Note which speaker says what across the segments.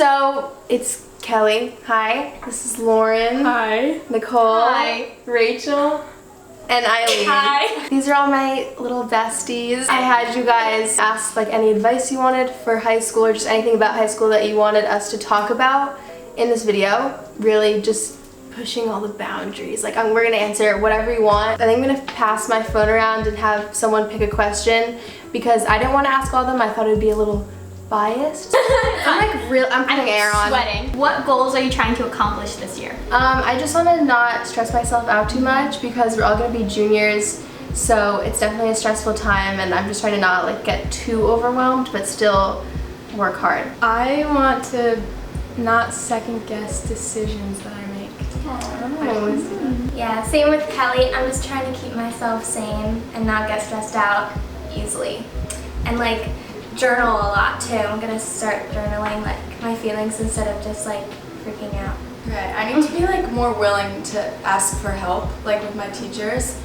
Speaker 1: So it's Kelly. Hi. This is Lauren.
Speaker 2: Hi.
Speaker 1: Nicole.
Speaker 2: Hi.
Speaker 1: Rachel. And Eileen.
Speaker 2: Hi.
Speaker 1: These are all my little besties. I had you guys ask like any advice you wanted for high school or just anything about high school that you wanted us to talk about in this video. Really just pushing all the boundaries. Like we're gonna answer whatever you want. I think I'm gonna pass my phone around and have someone pick a question because I didn't want to ask all of them. I thought it would be a little biased. I'm putting air on.
Speaker 2: Sweating. What goals are you trying to accomplish this year?
Speaker 1: I just want to not stress myself out too much because we're all going to be juniors, so it's definitely a stressful time, and I'm just trying to not like get too overwhelmed but still work hard.
Speaker 3: I want to not second guess decisions that I make.
Speaker 4: Yeah, same with Kelly. I'm just trying to keep myself sane and not get stressed out easily. And like journal a lot too. I'm gonna start journaling like my feelings instead of just like freaking out.
Speaker 5: Right, I need to be like more willing to ask for help, like with my teachers.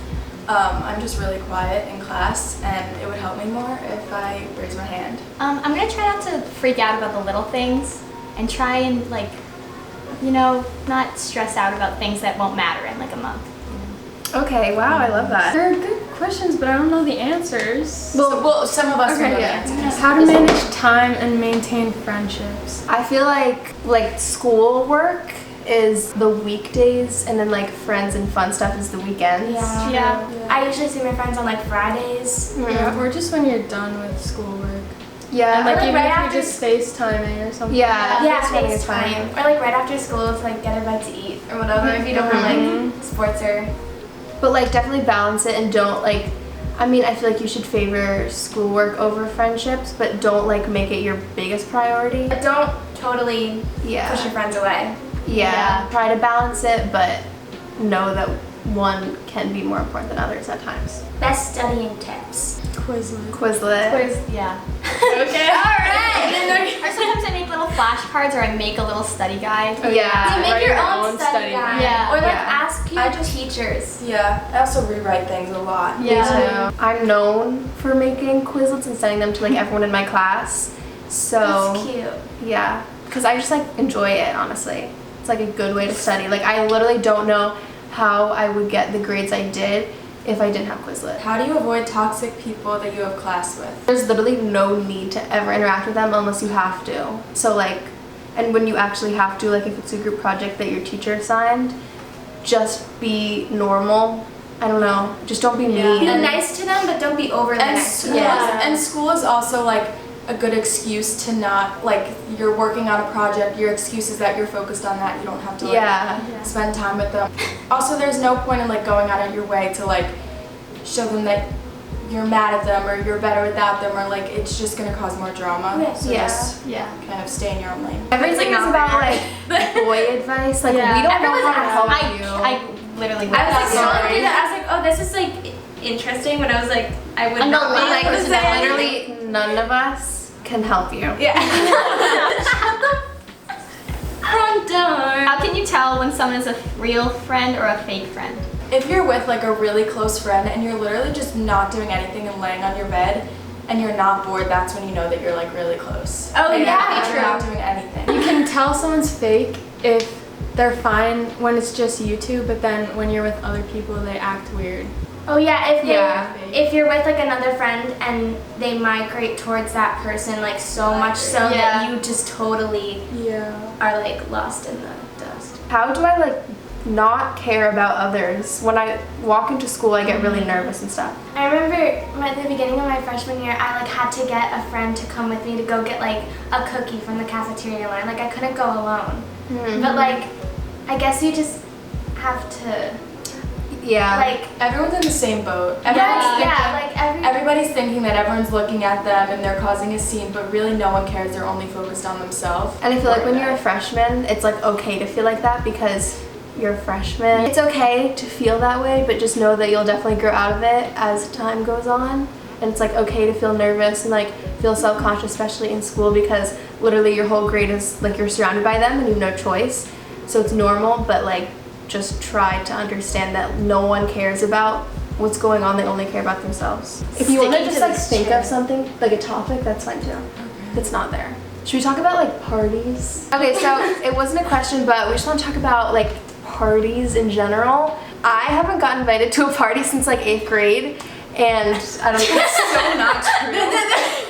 Speaker 5: I'm just really quiet in class and it would help me more if I raise my hand.
Speaker 2: I'm gonna try not to freak out about the little things and try and like, you know, not stress out about things that won't matter in like a month.
Speaker 1: Okay, wow, I love that.
Speaker 3: They're good questions, but I don't know the answers.
Speaker 5: Well, some of us know the
Speaker 1: yeah.
Speaker 5: answers.
Speaker 3: How to manage time and maintain friendships.
Speaker 1: I feel like school work is the weekdays and then like friends and fun stuff is the weekends.
Speaker 4: Yeah. I usually see my friends on like Fridays.
Speaker 3: Yeah, or just when you're done with schoolwork.
Speaker 1: Yeah.
Speaker 3: And like
Speaker 4: like,
Speaker 3: even
Speaker 4: right
Speaker 3: if
Speaker 4: after
Speaker 3: you're just FaceTiming or something.
Speaker 1: Yeah.
Speaker 4: Yeah,
Speaker 1: spending a
Speaker 4: FaceTime. Or like right after school to like get a bite to eat or whatever if you don't have like sports or...
Speaker 1: But like definitely balance it and don't like, I mean I feel like you should favor schoolwork over friendships, but don't like make it your biggest priority.
Speaker 4: But don't totally
Speaker 1: Yeah.
Speaker 4: push your friends away.
Speaker 1: Yeah. Try to balance it, but know that one can be more important than others at times.
Speaker 4: Best studying tips.
Speaker 1: Quizlet.
Speaker 2: Yeah.
Speaker 4: Okay, alright!
Speaker 2: Or sometimes I make little flashcards or I make a little study guide.
Speaker 1: Yeah.
Speaker 4: You make
Speaker 3: write
Speaker 4: your
Speaker 3: your
Speaker 4: own
Speaker 3: own
Speaker 4: study
Speaker 3: study
Speaker 4: guide.
Speaker 2: Yeah.
Speaker 4: Or like
Speaker 1: Yeah.
Speaker 4: ask your teachers.
Speaker 5: Yeah, I also rewrite things a lot.
Speaker 2: Yeah.
Speaker 1: I'm known for making Quizlets and sending them to like everyone in my class. So
Speaker 4: That's cute.
Speaker 1: yeah, because I just like enjoy it, honestly. It's like a good way to study. Like I literally don't know how I would get the grades I did if I didn't have Quizlet.
Speaker 5: How do you avoid toxic people that you have class with?
Speaker 1: There's literally no need to ever interact with them unless you have to. So like, and when you actually have to, like if it's a group project that your teacher assigned, just be normal. I don't know, just don't be mean.
Speaker 4: Be nice to them, but don't be overly
Speaker 5: And
Speaker 4: nice to
Speaker 5: school,
Speaker 4: them.
Speaker 5: and school is also like a good excuse to not, like you're working on a project, your excuse is that you're focused on that, you don't have to like
Speaker 1: Yeah.
Speaker 5: spend time with them. Also, there's no point in like going out of your way to like show them that you're mad at them or you're better without them, or like it's just gonna cause more drama.
Speaker 4: Yeah.
Speaker 5: So
Speaker 1: Yeah.
Speaker 5: just
Speaker 2: Yeah.
Speaker 5: kind of stay in your own lane.
Speaker 1: Everything is about like boy advice. Like we don't know
Speaker 4: Everyone's
Speaker 1: how to help
Speaker 2: I
Speaker 1: you.
Speaker 2: literally
Speaker 4: I was like,
Speaker 2: sorry.
Speaker 4: scrolling through that. I was like, oh, this is like interesting, but I was like, I would
Speaker 2: I'm
Speaker 4: not
Speaker 2: not
Speaker 4: be
Speaker 1: Like
Speaker 4: able to say anything.
Speaker 1: literally none of us can help you.
Speaker 4: Yeah. Front door.
Speaker 2: How can you tell when someone is a real friend or a fake friend?
Speaker 5: If you're with like a really close friend and you're literally just not doing anything and laying on your bed and you're not bored, that's when you know that you're like really close.
Speaker 4: Oh,
Speaker 5: And
Speaker 4: yeah.
Speaker 5: you're not doing anything.
Speaker 3: You can tell someone's fake if they're fine when it's just you two, but then when you're with other people, they act weird.
Speaker 4: Oh yeah,
Speaker 1: Yeah.
Speaker 4: if you're with like another friend and they migrate towards that person like so much so
Speaker 2: Yeah.
Speaker 4: that you just totally
Speaker 3: Yeah.
Speaker 4: are like lost in the dust.
Speaker 1: How do I like not care about others? When I walk into school, I get really nervous and stuff.
Speaker 4: I remember at the beginning of my freshman year, I like had to get a friend to come with me to go get like a cookie from the cafeteria line. Like I couldn't go alone. But like, I guess you just have to
Speaker 1: Yeah.
Speaker 4: like.
Speaker 5: Everyone's in the same boat.
Speaker 4: Everyone's
Speaker 5: Everybody's thinking that everyone's looking at them and they're causing a scene, but really no one cares. They're only focused on themselves.
Speaker 1: And I feel like when you're a freshman, it's like okay to feel like that because you're a freshman. It's okay to feel that way, but just know that you'll definitely grow out of it as time goes on. And it's like okay to feel nervous and like feel self-conscious, especially in school, because literally your whole grade is like you're surrounded by them and you have no choice. So it's normal, but like just try to understand that no one cares about what's going on. They only care about themselves. If you want to
Speaker 2: Sticking
Speaker 1: just
Speaker 2: to
Speaker 1: like
Speaker 2: this
Speaker 1: think
Speaker 2: chair.
Speaker 1: of something, like a topic, that's fine too. It's not there. Should we talk about like parties? Okay, so it wasn't a question, but we just want to talk about like parties in general. I haven't gotten invited to a party since like 8th grade, and I don't think
Speaker 5: That's so not true.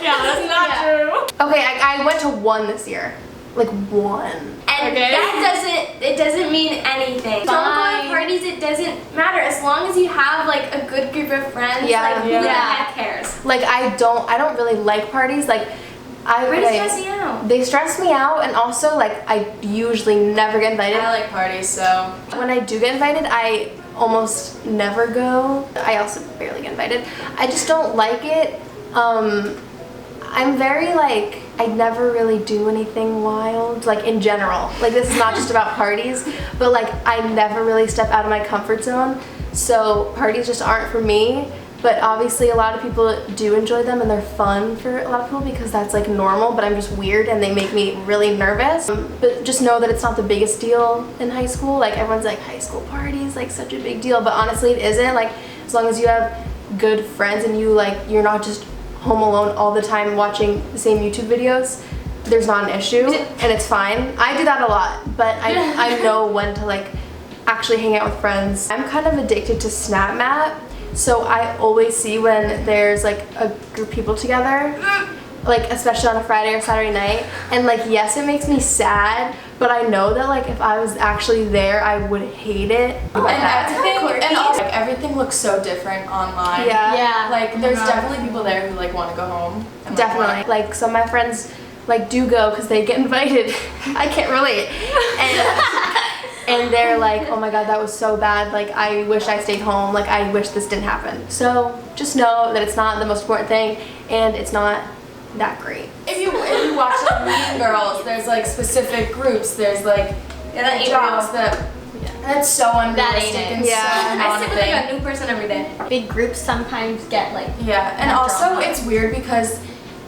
Speaker 3: Yeah, that's not true.
Speaker 1: Okay, I went to one this year. Like one.
Speaker 4: And it doesn't mean anything. Don't go to parties, it doesn't matter. As long as you have like a good group of friends,
Speaker 1: Yeah.
Speaker 4: like who the heck cares?
Speaker 1: Like I don't really like parties. Like
Speaker 4: Parties stress you out.
Speaker 1: They stress me out, and also like I usually never get invited.
Speaker 5: I like parties, so.
Speaker 1: When I do get invited, I almost never go. I also barely get invited. I just don't like it. I'm very like, I never really do anything wild, like in general. Like this is not just about parties, but like I never really step out of my comfort zone. So parties just aren't for me. But obviously a lot of people do enjoy them, and they're fun for a lot of people because that's like normal, but I'm just weird and they make me really nervous. But just know that it's not the biggest deal in high school. Like everyone's like, high school parties, like such a big deal, but honestly it isn't. Like as long as you have good friends and you're not just home alone all the time watching the same YouTube videos, there's not an issue and it's fine. I do that a lot, but I know when to like actually hang out with friends. I'm kind of addicted to Snap Map. So I always see when there's like a group of people together, like especially on a Friday or Saturday night, and like yes, it makes me sad, but I know that like if I was actually there, I would hate it.
Speaker 5: And also like, everything looks so different online.
Speaker 1: Yeah.
Speaker 5: Like there's definitely people there who like want to go home. And,
Speaker 1: Definitely. Like some of my friends like do go because they get invited. I can't relate. And they're like, oh my god, that was so bad. Like I wish I stayed home. Like I wish this didn't happen. So just know that it's not the most important thing, and it's not that great.
Speaker 5: If you watch like Mean Girls, there's like specific groups. There's like jobs that's so unrealistic and so
Speaker 4: I sit with like
Speaker 5: unthing.
Speaker 4: a new person every day.
Speaker 2: Big groups sometimes get like
Speaker 5: Yeah, and also it's weird because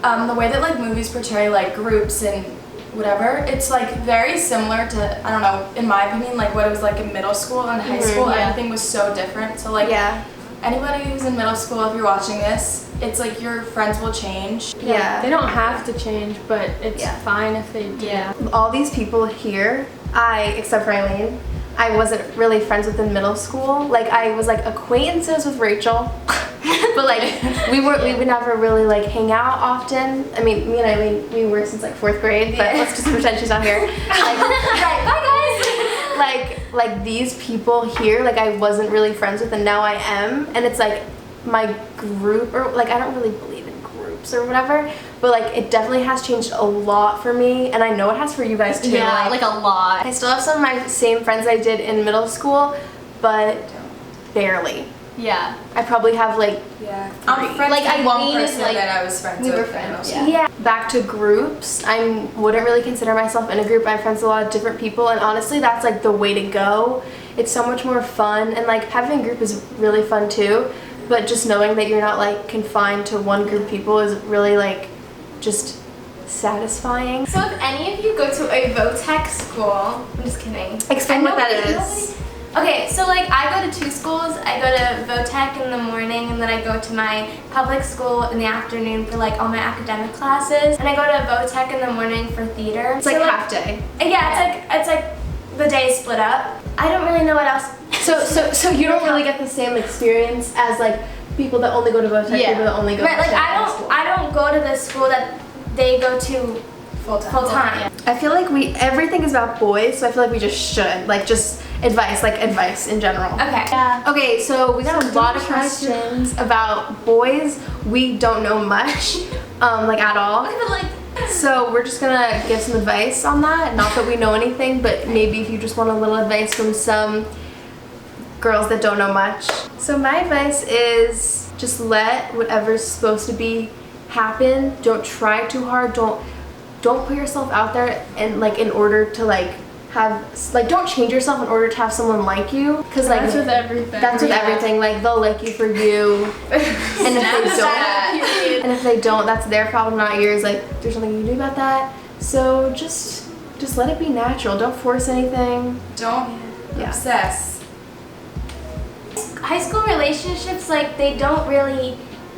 Speaker 5: the way that like movies portray like groups and whatever, it's like very similar to, I don't know, in my opinion, like what it was like in middle school and high school. Everything was so different. So like anybody who's in middle school, if you're watching this, it's like your friends will change.
Speaker 1: Yeah.
Speaker 3: They don't have to change, but it's fine if they do.
Speaker 2: Yeah.
Speaker 1: All these people here, except for Eileen, I wasn't really friends with in middle school. Like I was like acquaintances with Rachel, but like we would never really like hang out often. I mean, me and Eileen, we were since like 4th grade, but let's just pretend she's not here.
Speaker 4: Right, bye guys.
Speaker 1: Like these people here, like I wasn't really friends with, and now I am, and it's like my group, or like I don't really believe in groups or whatever, but like it definitely has changed a lot for me, and I know it has for you guys too.
Speaker 2: Yeah, like a lot.
Speaker 1: I still have some of my same friends I did in middle school, but barely.
Speaker 2: Yeah.
Speaker 1: I probably have like
Speaker 5: I'm friends
Speaker 2: Like,
Speaker 5: with one
Speaker 2: Eileen is,
Speaker 5: person
Speaker 2: like,
Speaker 5: that I was friends
Speaker 2: we
Speaker 5: with.
Speaker 2: were friends,
Speaker 5: in middle
Speaker 2: yeah.
Speaker 5: school.
Speaker 1: Back to groups. I wouldn't really consider myself in a group. I'm friends with a lot of different people, and honestly that's like the way to go. It's so much more fun, and like having a group is really fun too, but just knowing that you're not like confined to one group of people is really like just satisfying.
Speaker 4: So if any of you go to a VOTEC school, I'm just kidding.
Speaker 1: Explain what that is.
Speaker 4: Okay, so like I go to 2 schools. I go to VOTEC in the morning, and then I go to my public school in the afternoon for like all my academic classes. And I go to VOTEC in the morning for theater.
Speaker 1: It's like half day.
Speaker 4: Yeah, it's like the day is split up. I don't really know what else.
Speaker 1: So you don't really get the same experience as like people that only go to VOTEC, people that only go
Speaker 4: Right,
Speaker 1: to
Speaker 4: like
Speaker 1: school.
Speaker 4: I don't go to the school that they go to full time.
Speaker 1: I feel like everything is about boys, so I feel like we just should like just advice in general.
Speaker 4: Okay.
Speaker 2: Yeah.
Speaker 1: Okay, so we got a lot of questions about boys. We don't know much, like at all.
Speaker 4: But like,
Speaker 1: So we're just gonna give some advice on that. Not that we know anything, but maybe if you just want a little advice from some girls that don't know much. So my advice is just let whatever's supposed to be happen. Don't try too hard. Don't put yourself out there and like in order to like have like don't change yourself in order to have someone like you, because like
Speaker 3: That's with everything.
Speaker 1: That's with everything. Like they'll like you for you, and if they don't, that's their problem, not yours. Like there's nothing you can do about that. So just let it be natural. Don't force anything.
Speaker 5: Don't obsess.
Speaker 4: high school relationships, like they don't really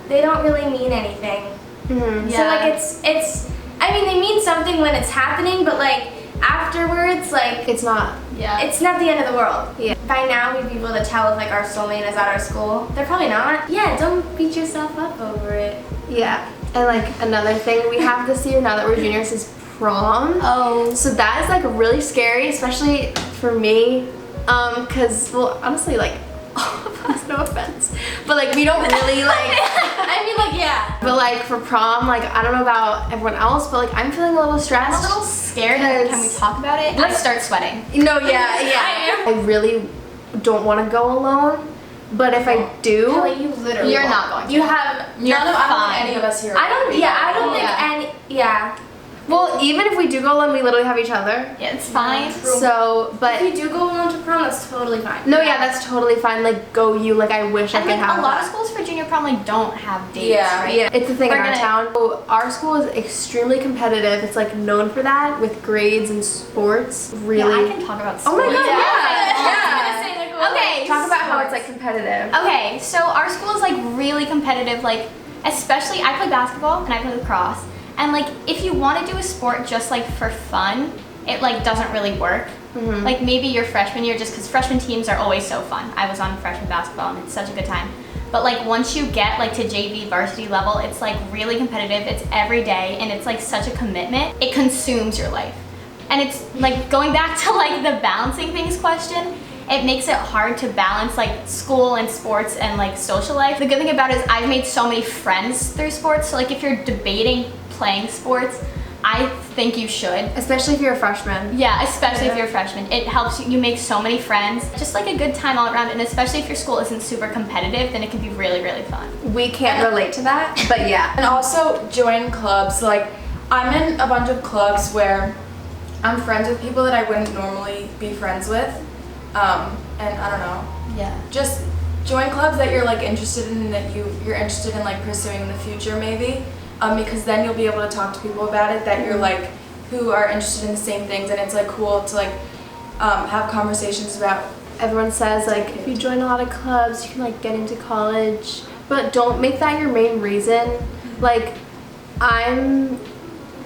Speaker 4: mean anything.
Speaker 1: Mm-hmm.
Speaker 4: So like it's I mean, they mean something when it's happening, but like afterwards, like
Speaker 1: It's not.
Speaker 2: Yeah.
Speaker 4: it's not the end of the world.
Speaker 1: Yeah.
Speaker 4: By now, we'd be able to tell if like our soulmate is at our school. They're probably not. Yeah, don't beat yourself up over it.
Speaker 1: Yeah. And like another thing we have this year now that we're juniors is prom.
Speaker 2: Oh.
Speaker 1: So that is like really scary, especially for me. Cause well, honestly, like all of us, no offense, but like we don't really like.
Speaker 4: I mean, like, yeah.
Speaker 1: But like for prom, like I don't know about everyone else, but like I'm feeling a little stressed.
Speaker 2: I'm a little scared every time we talk about it. I start sweating.
Speaker 1: No, yeah. I really don't want to go alone, but if I do,
Speaker 4: Kelly, you literally
Speaker 2: You're
Speaker 4: won't.
Speaker 2: not going to.
Speaker 4: You have.
Speaker 2: You're
Speaker 5: I don't
Speaker 2: fine.
Speaker 5: think any of us here.
Speaker 4: I don't. Yeah, I don't think
Speaker 2: Yeah.
Speaker 4: any. Yeah.
Speaker 1: well, even if we do go alone, we literally have each other.
Speaker 2: Yeah, it's fine.
Speaker 1: So,
Speaker 4: If
Speaker 1: but
Speaker 4: you do go alone to prom, that's totally fine.
Speaker 1: no, yeah, that's totally fine. Like go you. Like I wish I
Speaker 2: And
Speaker 1: could
Speaker 2: like
Speaker 1: have
Speaker 2: a lot
Speaker 1: that.
Speaker 2: of schools for junior prom like don't have dates,
Speaker 5: Yeah.
Speaker 2: right?
Speaker 1: Yeah, it's the thing
Speaker 2: We're
Speaker 1: in our
Speaker 2: gonna-
Speaker 1: town. So our school is extremely competitive. It's like known for that with grades and sports. Really.
Speaker 2: Yeah, I can talk about
Speaker 1: Oh my
Speaker 2: sports.
Speaker 1: god, yeah.
Speaker 2: Okay.
Speaker 1: Talk about how it's like competitive.
Speaker 2: Okay, so our school is like really competitive, like especially I play basketball and I play lacrosse. And like if you want to do a sport just like for fun, it like doesn't really work.
Speaker 1: Mm-hmm.
Speaker 2: Like maybe your freshman year, just because freshman teams are always so fun. I was on freshman basketball and it's such a good time. But like once you get like to JV varsity level, it's like really competitive. It's every day and it's like such a commitment. It consumes your life. And it's like going back to like the balancing things question, it makes it hard to balance like school and sports and like social life. The good thing about it is I've made so many friends through sports. So like if you're debating playing sports, I think you should.
Speaker 1: Especially if you're a freshman.
Speaker 2: Yeah, especially if you're a freshman. It helps you make so many friends. Just like a good time all around. And especially if your school isn't super competitive, then it can be really, really fun.
Speaker 1: We can't relate to that, but yeah.
Speaker 5: And also join clubs. Like I'm in a bunch of clubs where I'm friends with people that I wouldn't normally be friends with. And I don't know.
Speaker 2: Yeah.
Speaker 5: Just join clubs that you're like interested in and that you're interested in like pursuing in the future maybe. Because then you'll be able to talk to people about it that you're like who are interested in the same things, and it's like cool to like have conversations about.
Speaker 1: Everyone says like if you join a lot of clubs, you can like get into college, but don't make that your main reason. Like I'm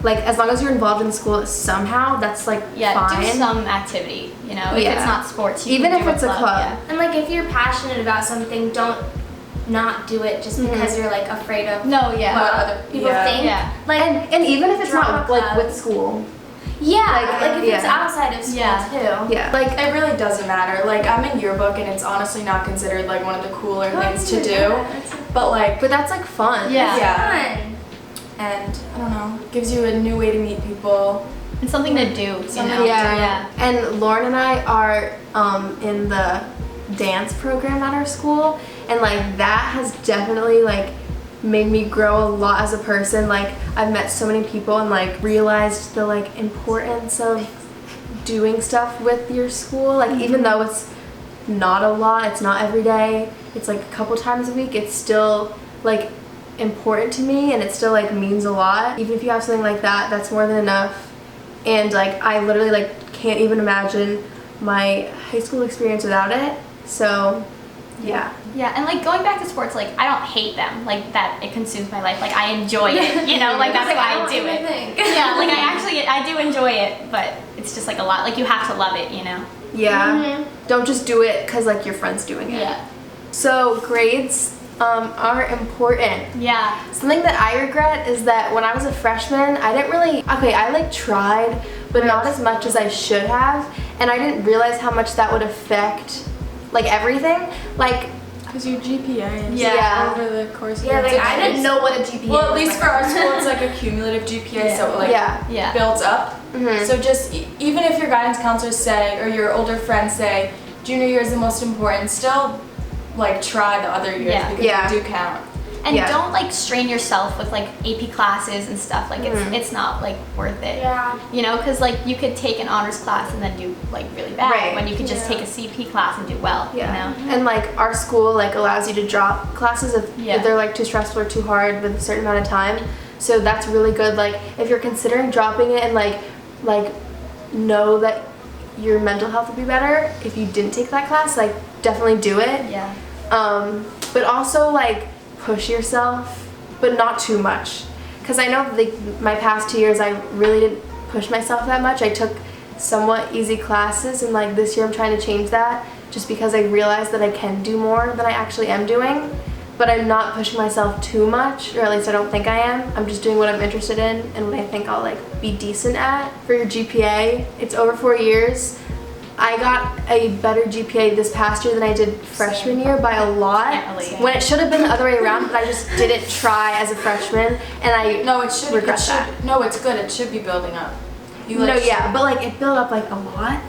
Speaker 1: like as long as you're involved in school somehow, that's like fine.
Speaker 2: Do some activity, you know. If
Speaker 1: Yeah.
Speaker 2: it's not sports, you
Speaker 1: Even
Speaker 2: can
Speaker 1: if
Speaker 2: do
Speaker 1: it's a club.
Speaker 2: Yeah.
Speaker 4: And like if you're passionate about something, don't not do it just because you're like afraid of
Speaker 2: No, yeah.
Speaker 4: what
Speaker 5: other-
Speaker 4: people
Speaker 5: yeah.
Speaker 4: think.
Speaker 2: Yeah.
Speaker 4: Like
Speaker 1: And even if it's
Speaker 4: drama
Speaker 1: not like
Speaker 4: club.
Speaker 1: with school.
Speaker 4: yeah, like if it's
Speaker 1: yeah.
Speaker 4: outside of school
Speaker 2: Yeah.
Speaker 4: too.
Speaker 1: Yeah. Like
Speaker 5: It really doesn't matter. Like I'm in yearbook and it's honestly not considered like one of the cooler things to do. But like
Speaker 1: but that's like fun.
Speaker 2: Yeah.
Speaker 5: yeah.
Speaker 4: Fun.
Speaker 5: And I don't know, gives you a new way to meet people.
Speaker 2: And something to do, you know.
Speaker 1: Yeah. And Lauren and I are in the dance program at our school, and like that has definitely like made me grow a lot as a person. Like I've met so many people and like realized the like importance of doing stuff with your school. Like even though it's not a lot, it's not every day, it's like a couple times a week, it's still like important to me, and it still like means a lot. Even if you have something like that, that's more than enough. And like I literally like can't even imagine my high school experience without it. So yeah.
Speaker 2: Yeah, and like going back to sports, like I don't hate them, like that it consumes my life. Like I enjoy it, you know, like that's why I do it. Yeah, like I do enjoy it, but it's just like a lot. Like you have to love it, you know.
Speaker 1: Yeah. Don't just do it because like your friend's doing it.
Speaker 2: Yeah.
Speaker 1: So grades are important.
Speaker 2: Yeah.
Speaker 1: Something that I regret is that when I was a freshman, I didn't really, I like tried, but not as much as I should have, and I didn't realize how much that would affect like everything. Like
Speaker 3: Because your GPA is
Speaker 1: Yeah.
Speaker 3: over the course of
Speaker 4: Yeah,
Speaker 3: your
Speaker 4: like I didn't know what a GPA
Speaker 5: Well, at
Speaker 4: was.
Speaker 5: least for our school, it's like a cumulative GPA, so it like
Speaker 1: Yeah.
Speaker 2: Yeah.
Speaker 5: builds up.
Speaker 1: Mhm.
Speaker 5: So just even if your guidance counselors say, or your older friends say, junior year is the most important, still like try the other years
Speaker 2: Yeah.
Speaker 5: because
Speaker 1: Yeah.
Speaker 5: they do count.
Speaker 2: And
Speaker 1: Yeah.
Speaker 2: don't like strain yourself with like AP classes and stuff. Like it's not like worth it.
Speaker 4: Yeah.
Speaker 2: You know, because like you could take an honors class and then do like really bad
Speaker 1: Right.
Speaker 2: when you could just take a CP class and do well.
Speaker 1: Yeah.
Speaker 2: You know.
Speaker 1: And like our school like allows you to drop classes if
Speaker 2: Yeah.
Speaker 1: they're like too stressful or too hard with a certain amount of time. So that's really good. Like if you're considering dropping it and like know that your mental health would be better if you didn't take that class, like definitely do it.
Speaker 2: Yeah.
Speaker 1: But also like push yourself, but not too much. because I know like my past 2 years I really didn't push myself that much. I took somewhat easy classes, and like this year I'm trying to change that just because I realized that I can do more than I actually am doing, but I'm not pushing myself too much, or at least I don't think I am. I'm just doing what I'm interested in and what I think I'll like be decent at. For your GPA, it's over 4 years. I got a better GPA this past year than I did freshman year by a lot, when it should have been the other way around, but I just didn't try as a freshman, and I regret that.
Speaker 5: No, it's good. It should be building up.
Speaker 1: But like it built up like a lot.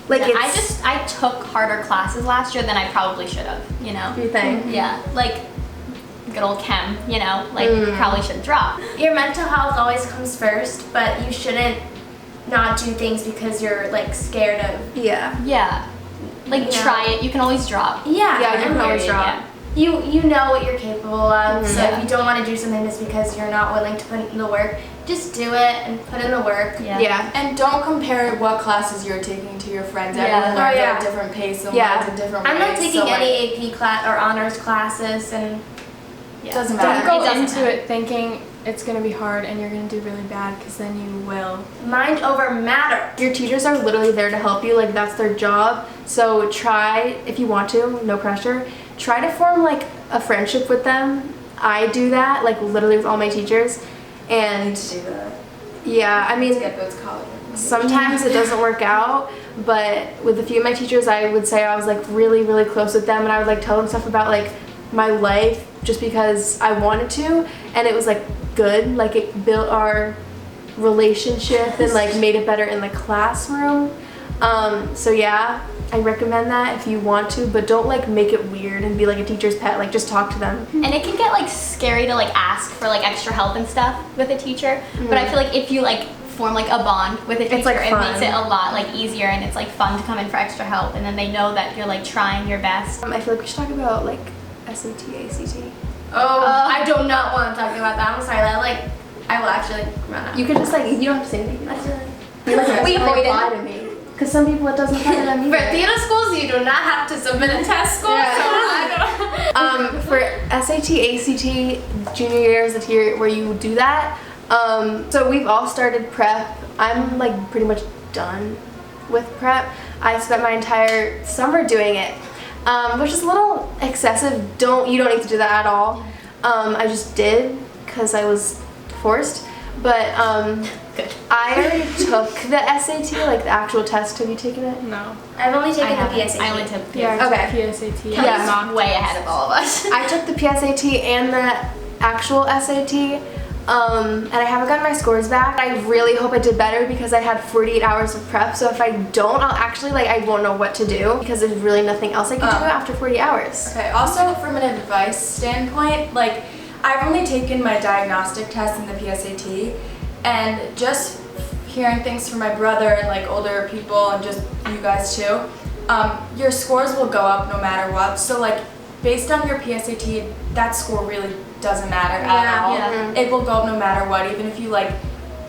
Speaker 1: Like
Speaker 2: I took harder classes last year than I probably should have, you know?
Speaker 1: You think?
Speaker 2: Yeah, like good old chem, you know, like probably should drop.
Speaker 4: Your mental health always comes first, but you shouldn't not do things because you're like scared of.
Speaker 2: Yeah. Like try it. You can always drop.
Speaker 4: Yeah,
Speaker 1: you can always drop.
Speaker 2: Yeah.
Speaker 4: You know what you're capable of, so if you don't want to do something just because you're not willing to put in the work, just do it and put in the work.
Speaker 1: Yeah.
Speaker 5: And don't compare what classes you're taking to your friends.
Speaker 2: Yeah.
Speaker 5: Everyone learns at a different pace and learns in different ways.
Speaker 4: I'm not taking any AP class or honors classes, and
Speaker 5: it doesn't matter.
Speaker 3: Don't go into it thinking it's going to be hard and you're going to do really bad, because then you will.
Speaker 4: mind over matter.
Speaker 1: Your teachers are literally there to help you, like that's their job. So try, if you want to, no pressure, try to form like a friendship with them. I do that like literally with all my teachers, and yeah, I mean
Speaker 5: Get those college.
Speaker 1: sometimes it doesn't work out, but with a few of my teachers I would say I was like really really close with them, and I would like tell them stuff about like my life just because I wanted to, and it was like good, like it built our relationship and like made it better in the classroom. So yeah, I recommend that if you want to, but don't like make it weird and be like a teacher's pet. Like just talk to them.
Speaker 2: And it can get like scary to like ask for like extra help and stuff with a teacher, but I feel like if you like form like a bond with a teacher,
Speaker 1: like,
Speaker 2: it
Speaker 1: fun.
Speaker 2: makes it a lot like easier, and it's like fun to come in for extra help, and then they know that you're like trying your best.
Speaker 1: I feel like we should talk about like SAT, ACT.
Speaker 4: I do not want to talk about that. I'm sorry. That like I will actually run out.
Speaker 1: You could just like, you don't have to say anything. You like,
Speaker 4: We avoid
Speaker 1: apply to me. Because some people it doesn't apply to them
Speaker 4: For
Speaker 1: either.
Speaker 4: theater schools, you do not have to submit a test score.
Speaker 1: Yeah.
Speaker 4: So I don't.
Speaker 1: For SAT, ACT, junior year is the year where you do that. So we've all started prep. I'm like pretty much done with prep. I spent my entire summer doing it, which is a little excessive. You don't need to do that at all. I just did because I was forced. But
Speaker 2: Good.
Speaker 1: I already took the SAT, like the actual test. Have you taken it?
Speaker 3: No.
Speaker 4: I've only taken the
Speaker 2: haven't.
Speaker 4: PSAT.
Speaker 2: I only took the
Speaker 3: Yeah,
Speaker 1: Okay.
Speaker 3: PSAT.
Speaker 1: Yeah.
Speaker 3: Mock
Speaker 2: way
Speaker 3: test.
Speaker 2: ahead of all of us.
Speaker 1: I took the PSAT and the actual SAT, and I haven't gotten my scores back. I really hope I did better because I had 48 hours of prep, so if I don't, I'll actually, like, I won't know what to do because there's really nothing else I can do after 40 hours.
Speaker 5: Okay, also from an advice standpoint, like I've only taken my diagnostic test and the PSAT, and just hearing things from my brother and like older people and just you guys too, your scores will go up no matter what. So like based on your PSAT, that score really doesn't matter at all.
Speaker 2: Yeah.
Speaker 5: It will go up no matter what. Even if you like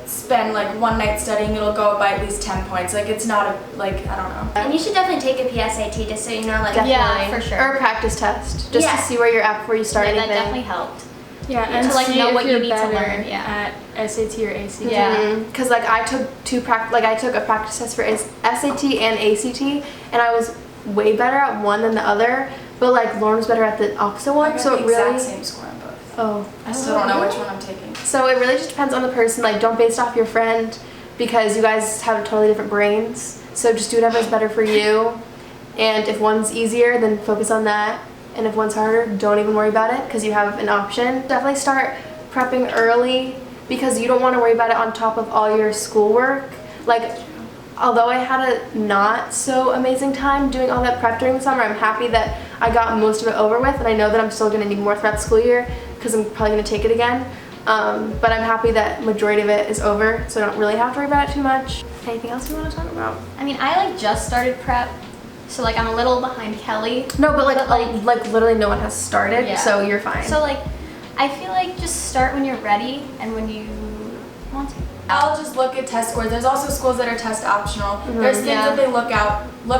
Speaker 5: spend like one night studying, it'll go up by at least 10 points. Like it's not a, like, I don't know.
Speaker 4: And you should definitely take a PSAT just so you know, like,
Speaker 1: Definitely.
Speaker 2: Yeah, for sure.
Speaker 1: Or a practice test, just
Speaker 4: Yeah.
Speaker 1: to see where you're at before you start
Speaker 2: Yeah, that
Speaker 1: anything.
Speaker 2: definitely helped.
Speaker 3: Yeah, and
Speaker 2: to, like,
Speaker 3: see
Speaker 2: know
Speaker 3: if
Speaker 2: what you
Speaker 3: you're
Speaker 2: need to
Speaker 3: better
Speaker 2: learn, yeah.
Speaker 3: at SAT or ACT.
Speaker 2: Yeah.
Speaker 1: Because like I took I took a practice test for SAT and ACT, and I was way better at one than the other. But like Lauren was better at the opposite
Speaker 5: I
Speaker 1: one,
Speaker 5: got
Speaker 1: so
Speaker 5: the
Speaker 1: it really.
Speaker 5: exact same score on both.
Speaker 1: Oh.
Speaker 5: I still don't know which one I'm taking.
Speaker 1: So it really just depends on the person. Like, don't base it off your friend because you guys have totally different brains. So just do whatever's better for you. And if one's easier, then focus on that. And if one's harder, don't even worry about it because you have an option. Definitely start prepping early because you don't want to worry about it on top of all your schoolwork. Like, although I had a not so amazing time doing all that prep during the summer, I'm happy that I got most of it over with, and I know that I'm still going to need more throughout the school year because I'm probably going to take it again. But I'm happy that majority of it is over, so I don't really have to worry about it too much. Anything else you want to talk about?
Speaker 2: I mean, I like just started prep, so like I'm a little behind Kelly.
Speaker 1: No, but like literally no one has started,
Speaker 2: Yeah.
Speaker 1: so you're fine.
Speaker 2: So like, I feel like just start when you're ready and when you want to.
Speaker 5: I'll just look at test scores. There's also schools that are test optional. There's things
Speaker 2: Yeah.
Speaker 5: that they look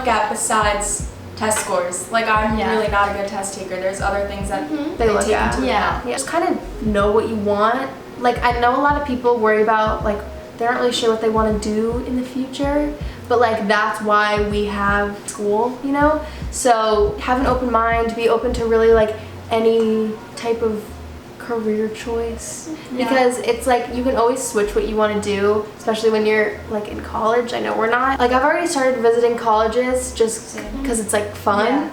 Speaker 5: at besides test scores. Like I'm
Speaker 2: Yeah.
Speaker 5: really not a good test taker. There's other things that
Speaker 1: They look
Speaker 5: take
Speaker 1: at.
Speaker 5: into
Speaker 2: Yeah.
Speaker 5: account.
Speaker 1: Yeah, just kind of know what you want. Like I know a lot of people worry about like they aren't really sure what they want to do in the future, but like that's why we have school, you know? So have an open mind, be open to really like any type of career choice because it's like you can always switch what you want to do, especially when you're like in college. I know we're not. Like I've already started visiting colleges just because it's like fun.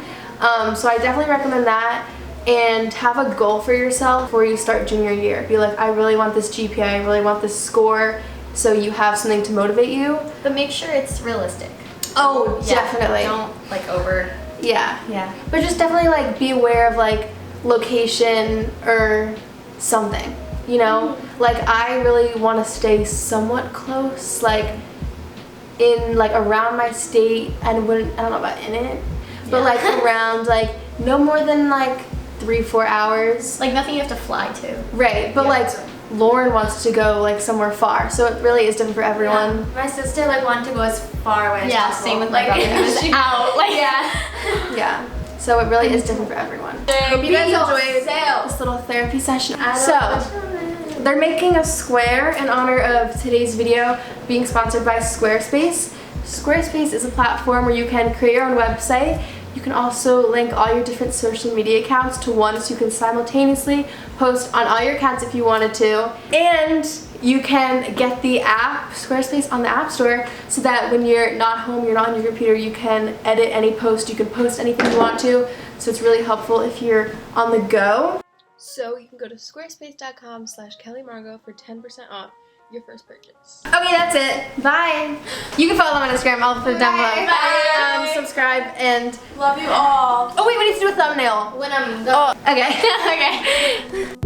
Speaker 1: So I definitely recommend that. And have a goal for yourself before you start junior year. Be like, I really want this GPA, I really want this score, so you have something to motivate you.
Speaker 2: But make sure it's realistic.
Speaker 1: Oh, definitely.
Speaker 2: Don't like over.
Speaker 1: Yeah.
Speaker 2: Yeah.
Speaker 1: But just definitely like be aware of like location or something, you know? Like I really want to stay somewhat close, like in like around my state. I don't know about in it, but like around like no more than like 3-4 hours.
Speaker 2: Like nothing you have to fly to.
Speaker 1: Right, but like Lauren wants to go like somewhere far, so it really is different for everyone.
Speaker 4: Yeah. My sister like wanted to go as far away as possible.
Speaker 2: Same with my brother. He was out. Like
Speaker 1: Yeah, so it really is different for everyone. Hope you guys enjoyed this little therapy session. So, they're making a square in honor of today's video being sponsored by Squarespace. Squarespace is a platform where you can create your own website. You can also link all your different social media accounts to one, so you can simultaneously post on all your accounts if you wanted to. And you can get the app, Squarespace, on the App Store, so that when you're not home, you're not on your computer, you can edit any post, you can post anything you want to. So it's really helpful if you're on the go. So you can go to squarespace.com/kellmargot for 10% off your first purchase. Okay, that's it. Bye. You can follow them on Instagram. I'll put it down below.
Speaker 5: Bye.
Speaker 1: Subscribe and
Speaker 5: Love you all.
Speaker 1: oh wait, we need to do a thumbnail.
Speaker 4: When I'm done.
Speaker 1: Oh, okay.
Speaker 2: okay.